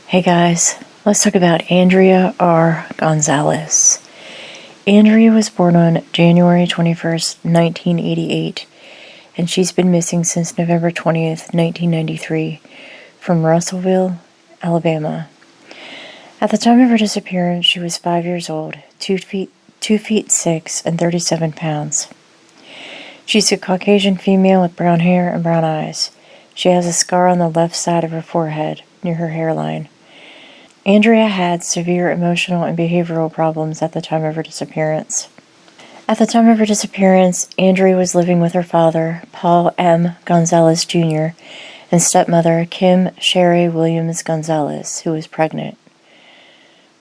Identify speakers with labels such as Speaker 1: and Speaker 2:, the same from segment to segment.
Speaker 1: Hey guys, let's talk about Andrea R. Gonzalez. Andrea was born on January 21st, 1988, and she's been missing since November 20th, 1993, from Russellville, Alabama. At the time of her disappearance, she was 5 years old, 2 feet 6, and 37 pounds. She's a Caucasian female with brown hair and brown eyes. She has a scar on the left side of her forehead, near her hairline. Andrea had severe emotional and behavioral problems at the time of her disappearance. At the time of her disappearance, Andrea was living with her father, Paul M. Gonzalez Jr., and stepmother, Kim Sherry Williams Gonzalez, who was pregnant.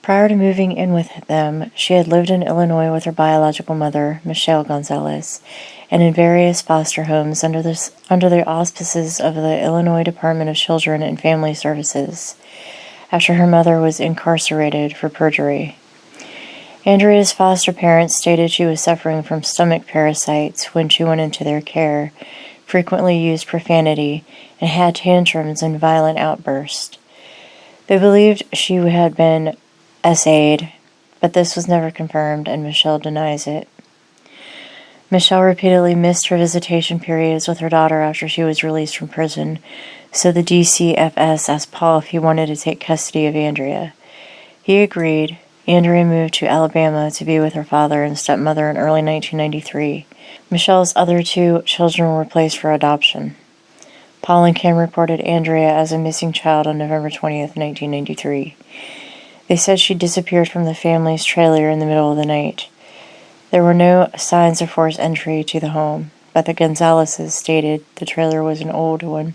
Speaker 1: Prior to moving in with them, she had lived in Illinois with her biological mother, Michelle Gonzalez, and in various foster homes under the auspices of the Illinois Department of Children and Family Services, after her mother was incarcerated for perjury. Andrea's foster parents stated she was suffering from stomach parasites when she went into their care, frequently used profanity, and had tantrums and violent outbursts. They believed she had been SA'd, but this was never confirmed, and Michelle denies it. Michelle repeatedly missed her visitation periods with her daughter after she was released from prison, so the DCFS asked Paul if he wanted to take custody of Andrea. He agreed. Andrea moved to Alabama to be with her father and stepmother in early 1993. Michelle's other two children were placed for adoption. Paul and Kim reported Andrea as a missing child on November 20th, 1993. They said she disappeared from the family's trailer in the middle of the night. There were no signs of forced entry to the home, but the Gonzalezes stated the trailer was an old one,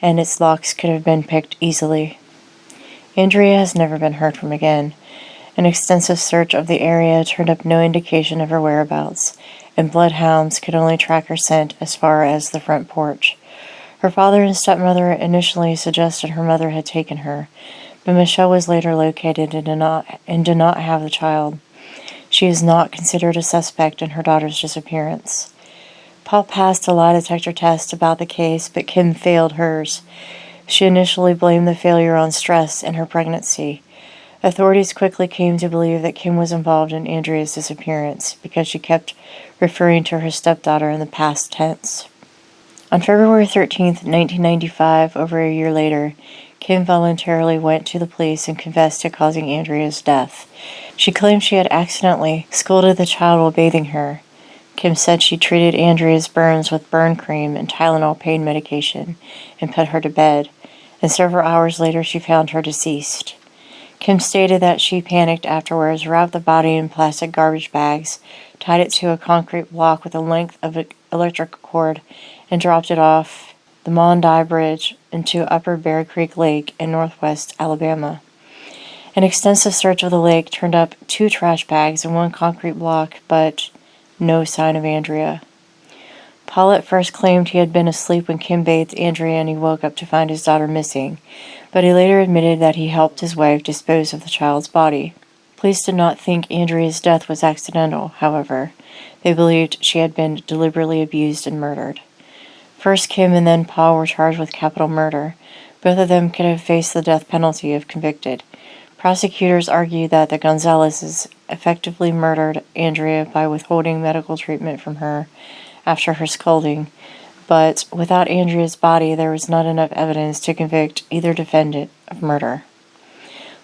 Speaker 1: and its locks could have been picked easily. Andrea has never been heard from again. An extensive search of the area turned up no indication of her whereabouts, and bloodhounds could only track her scent as far as the front porch. Her father and stepmother initially suggested her mother had taken her, but Michelle was later located and did not have the child. She is not considered a suspect in her daughter's disappearance. Paul passed a lie detector test about the case, but Kim failed hers. She initially blamed the failure on stress in her pregnancy. Authorities quickly came to believe that Kim was involved in Andrea's disappearance because she kept referring to her stepdaughter in the past tense. On February 13th, 1995, over a year later, Kim voluntarily went to the police and confessed to causing Andrea's death. She claimed she had accidentally scolded the child while bathing her. Kim said she treated Andrea's burns with burn cream and Tylenol pain medication and put her to bed, and several hours later she found her deceased. Kim stated that she panicked afterwards, wrapped the body in plastic garbage bags, tied it to a concrete block with a length of electric cord, and dropped it off the Maundy Bridge into Upper Bear Creek Lake in northwest Alabama. An extensive search of the lake turned up 2 trash bags and 1 concrete block, but no sign of Andrea. Paul at first claimed he had been asleep when Kim bathed Andrea and he woke up to find his daughter missing, but he later admitted that he helped his wife dispose of the child's body. Police did not think Andrea's death was accidental, however. They believed she had been deliberately abused and murdered. First Kim and then Paul were charged with capital murder. Both of them could have faced the death penalty if convicted. Prosecutors argued that the Gonzalezes effectively murdered Andrea by withholding medical treatment from her after her scolding, but without Andrea's body there was not enough evidence to convict either defendant of murder.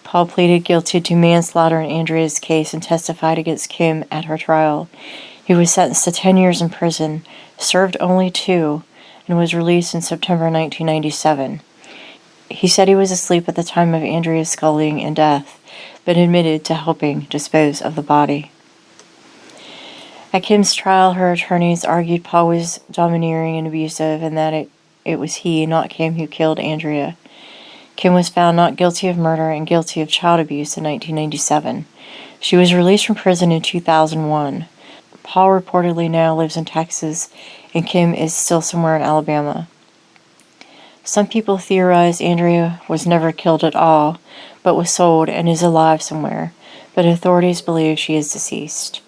Speaker 1: Paul pleaded guilty to manslaughter in Andrea's case and testified against Kim at her trial. He was sentenced to 10 years in prison, served only 2, and was released in September 1997. He said he was asleep at the time of Andrea's scolding and death, but admitted to helping dispose of the body. At Kim's trial, her attorneys argued Paul was domineering and abusive and that it was he, not Kim, who killed Andrea. Kim was found not guilty of murder and guilty of child abuse in 1997. She was released from prison in 2001. Paul reportedly now lives in Texas, and Kim is still somewhere in Alabama. Some people theorize Andrea was never killed at all, but was sold and is alive somewhere, but authorities believe she is deceased.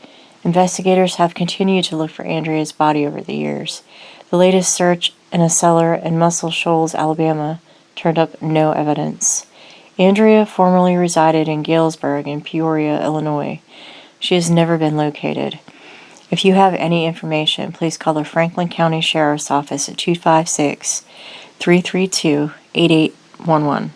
Speaker 1: Investigators have continued to look for Andrea's body over the years. The latest search in a cellar in Muscle Shoals, Alabama, turned up no evidence. Andrea formerly resided in Galesburg in Peoria, Illinois. She has never been located. If you have any information, please call the Franklin County Sheriff's Office at 256-332-8811.